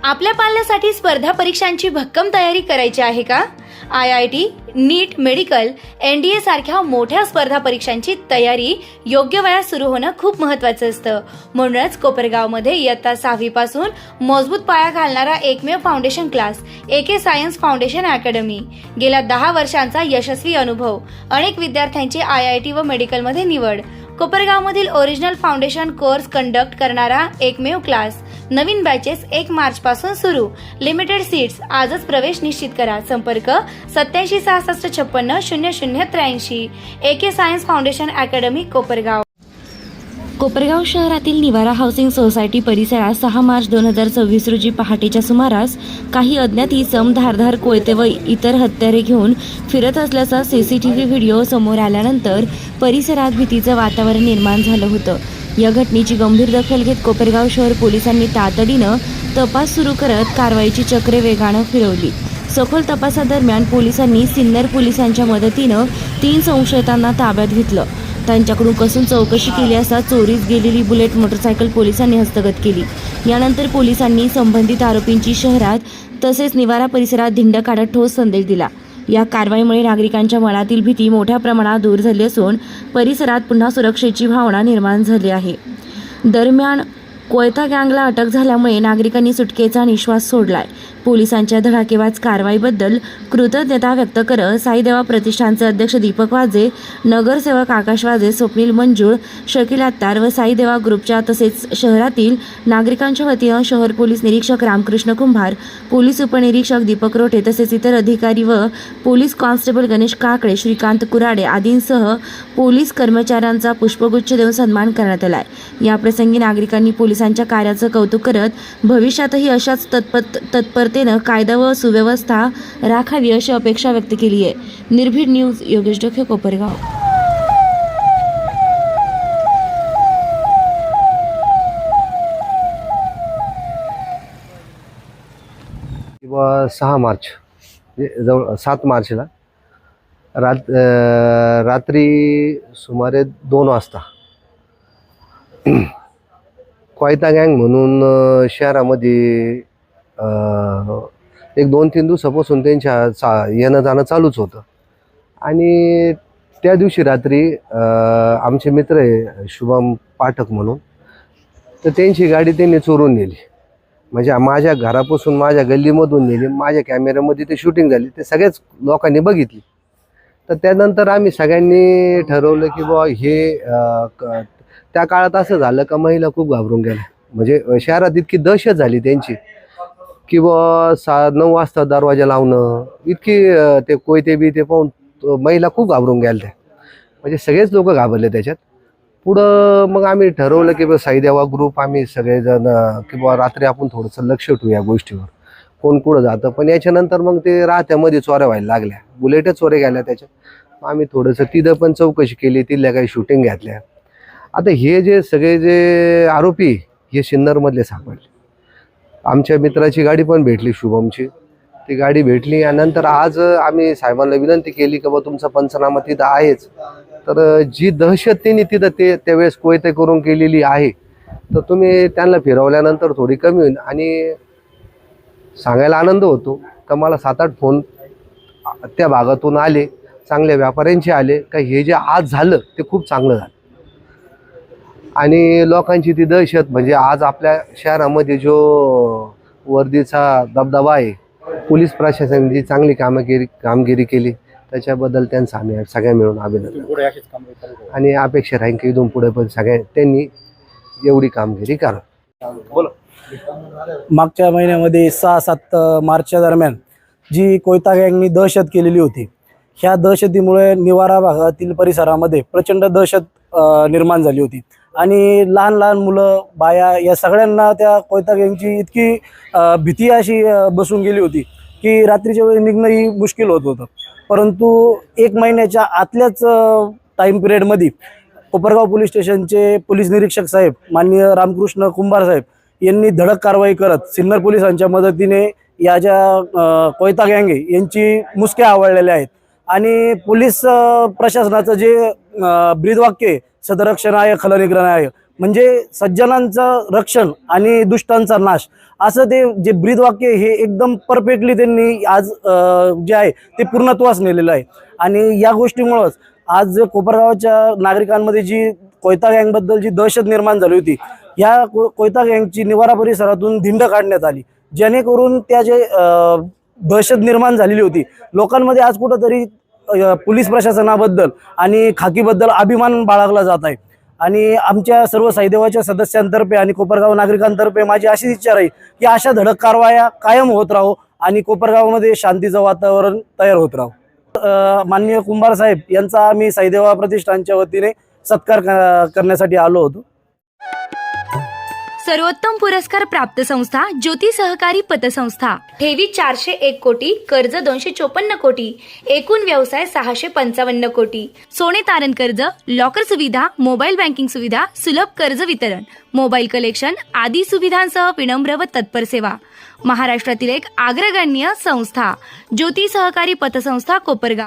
आपल्या पाल्यासाठी स्पर्धा परीक्षांची भक्कम तयारी करायची आहे का? IIT, नीट, मेडिकल, NDA सारख्या मोठ्या स्पर्धा परीक्षांची तयारी योग्य वयात सुरू होणं खूप महत्त्वाचं असतं. म्हणूनच कोपरगावमध्ये इयत्ता 6वी पासून मजबूत पाया घालणारा एकमेव foundation class AK science foundation academy. गेल्या 10 वर्षांचा यशस्वी अनुभव, अनेक विद्यार्थ्यांची IIT व मेडिकलमध्ये निवड. कोपरगावमधील ओरिजिनल फाउंडेशन कोर्स कंडक्ट करणारा एकमेव क्लास. नवीन बॅचेस 1 मार्च पासून सुरू. Limited seats. आजच प्रवेश निश्चित करा. संपर्क 8766560083. AK science foundation academy, Kopargaon. Kopargaon शहरातील निवारा हाऊसिंग सोसायटी परिसरात 6 मार्च 2026 रोजी पहाटेच्या सुमारास काही अज्ञात इसम धारधार कोयते व इतर हत्यारे घेऊन फिरत असल्याचा CCTV व्हिडिओ समोर आल्यानंतर परिसरात भीतीचं वातावरण निर्माण झालं होतं. या घटनेची गंभीर दखल घेत कोपरगाव शहर पोलिसांनी तातडीनं तपास सुरू करत कारवाईची चक्रे वेगानं फिरवली. सखोल तपासादरम्यान पोलिसांनी सिन्नर पोलिसांच्या मदतीनं 3 संशयितांना ताब्यात घेतलं. त्यांच्याकडून कसून चौकशी केली असता चोरीस गेलेली बुलेट मोटरसायकल पोलिसांनी हस्तगत केली. यानंतर पोलिसांनी संबंधित आरोपींची शहरात तसेच निवारा परिसरात धिंड काढत ठोस संदेश दिला. या कारवाईमुळे नागरिकांच्या मनातील भीती मोठ्या प्रमाणात दूर झाली असून परिसरात पुन्हा सुरक्षेची भावना निर्माण झाली आहे. दरम्यान कोयता गँगला अटक झाल्यामुळे नागरिकांनी सुटकेचा निश्वास सोडलाय. पोलिसांच्या धडाकेबाज कारवाईबद्दल कृतज्ञता व्यक्त करत साईदेवा प्रतिष्ठानचे अध्यक्ष दीपक वाजे, नगरसेवक आकाश वाजे, स्वप्नील मंजूळ, शकील अत्तार व साईदेवा ग्रुपच्या तसेच शहरातील नागरिकांच्या वतीनं शहर पोलीस निरीक्षक रामकृष्ण कुंभार, पोलीस उपनिरीक्षक दीपक रोठे तसेच इतर अधिकारी व पोलीस कॉन्स्टेबल गणेश काकडे, श्रीकांत कुराडे आदींसह पोलीस कर्मचाऱ्यांचा पुष्पगुच्छ देऊन सन्मान करण्यात आलाय. याप्रसंगी नागरिकांनी पोलिसांच्या कार्याचं कौतुक करत भविष्यातही अशाच तत्परतेनं कायदा व सुव्यवस्था राखावी अशी अपेक्षा व्यक्त केली आहे. निर्भीड न्यूज, योगेश डोके, कोपरगाव. 6 मार्च जवळ 7 मार्चला रात्री सुमारे 2 वाजता कोयता गँग म्हणून शहरामध्ये एक 2-3 दिवसापासून त्यांच्या येणं जाणं चालूच होतं. आणि त्या दिवशी रात्री आमचे मित्र आहे शुभम पाठक म्हणून, तर त्यांची गाडी त्यांनी चोरून नेली. म्हणजे माझ्या घरापासून माझ्या गल्लीमधून नेली. माझ्या कॅमेऱ्यामध्ये ते शूटिंग झाली, ते सगळ्याच लोकांनी बघितली. तर त्यानंतर आम्ही सगळ्यांनी ठरवलं की बुवा हे त्या काळात असं झालं का महिला खूप घाबरून गेल्या. म्हणजे शहरात इतकी दहशत झाली त्यांची की बुवा 9 वाजता दरवाजा लावणं, इतकी ते कोयते बी ते पाहून महिला खूप घाबरून गेल्या. म्हणजे सगळेच लोक घाबरले त्याच्यात. पुढं मग आम्ही ठरवलं की साईदेवा ग्रुप आम्ही सगळेजण की बुवा रात्री आपण थोडंसं लक्ष ठेवू या गोष्टीवर, कोण कुठं जातं. पण याच्यानंतर मग ते राहत्यामध्ये चोऱ्या व्हायला लागल्या, बुलेटच चोऱ्या गेल्या त्याच्यात. आम्ही थोडंसं तिथं पण चौकशी केली, तिथल्या काही शूटिंग घेतल्या. आता हे जे सगळे जे आरोपी हे सिन्नरमधले सापडले. आमच्या मित्राची गाडी पण भेटली, शुभमची, ती गाडी भेटली. आणि नंतर आज आम्ही साहेबांना विनंती केली की बा तुमचा पंचनामा तिथं आहेच, तर जी दहशत त्यांनी तिथं त्यावेळेस कोयते करून केलेली आहे, तर तुम्ही त्यांना फिरवल्यानंतर थोडी कमी होईल. आणि सांगायला आनंद होतो का मला 7-8 फोन त्या भागातून आले, चांगल्या व्यापाऱ्यांचे आले का हे जे आज झालं ते खूप चांगलं झालं. आणि लोकांची ती दहशत, म्हणजे आज आपल्या शहरामध्ये जो वर्दीचा दबदबा आहे, पोलीस प्रशासनाने जी चांगली कामगिरी केली त्याच्याबद्दल त्यांचं आम्ही सगळ्या मिळून अभिनंदन. आणि अपेक्षा राहील की इथून पुढे पण सगळ्या त्यांनी एवढी कामगिरी करा. मागच्या महिन्यामध्ये 6-7 मार्चच्या दरम्यान जी कोयता गँगनी दहशत केलेली होती, ह्या दहशतीमुळे निवारा भागातील परिसरामध्ये प्रचंड दहशत निर्माण झाली होती. आणि लहान लहान मुलं, बाया या सगळ्यांना त्या कोयता गँगची इतकी भीती अशी बसून गेली होती की रात्रीच्या वेळी निघणंही मुश्किल होत होतं. परंतु 1 महिन्याच्या आतल्याच टाईम पिरियडमध्ये कोपरगाव पोलीस स्टेशनचे पोलीस निरीक्षक साहेब माननीय रामकृष्ण कुंभार साहेब यांनी धडक कारवाई करत सिन्नर पोलिसांच्या मदतीने या ज्या कोयता गँग आहे यांची मुसक्या आवळलेल्या आहेत. आणि पोलीस प्रशासनाचं जे ब्रीदवाक्य आहे, सदरक्षणाय खलनिग्रहणाय, म्हणजे सज्जनांचं रक्षण आणि दुष्टांचा नाश, असं ते जे ब्रीदवाक्य हे एकदम परफेक्टली त्यांनी आज जे आहे ते पूर्णत्वास नेलेलं आहे. आणि या गोष्टीमुळंच आज कोपरगावच्या नागरिकांमध्ये जी कोयता गँगबद्दल जी दहशत निर्माण झाली होती, या कोयता गँगची निवारा परिसरातून धिंड काढण्यात आली, जेणेकरून त्या जे दहशत निर्माण झालेली होती लोकांमध्ये, आज कुठंतरी पोलीस प्रशासनाबद्दल आणि खाकीबद्दल अभिमान बाळगला जात आहे. आणि आमच्या सर्व साईदेवाच्या सदस्यांतर्फे आणि कोपरगाव नागरिकांतर्फे माझी अशीच इच्छा राहील की अशा धडक कारवाया कायम होत राहो आणि कोपरगावमध्ये शांतीचं वातावरण तयार होत राहो. माननीय कुंभार साहेब यांचा आम्ही साईदेवा प्रतिष्ठानच्या वतीने सत्कार करण्यासाठी आलो होतो. सर्वोत्तम पुरस्कार प्राप्त संस्था ज्योती सहकारी पतसंस्था. ठेवी 401 कोटी, कर्ज 254 कोटी, एकूण व्यवसाय 655 कोटी. सोने तारण कर्ज, लॉकर सुविधा, मोबाईल बँकिंग सुविधा, सुलभ कर्ज वितरण, मोबाईल कलेक्शन आदी सुविधांसह विनम्र व तत्पर सेवा. महाराष्ट्रातील एक अग्रगण्य संस्था ज्योती सहकारी पतसंस्था कोपरगाव.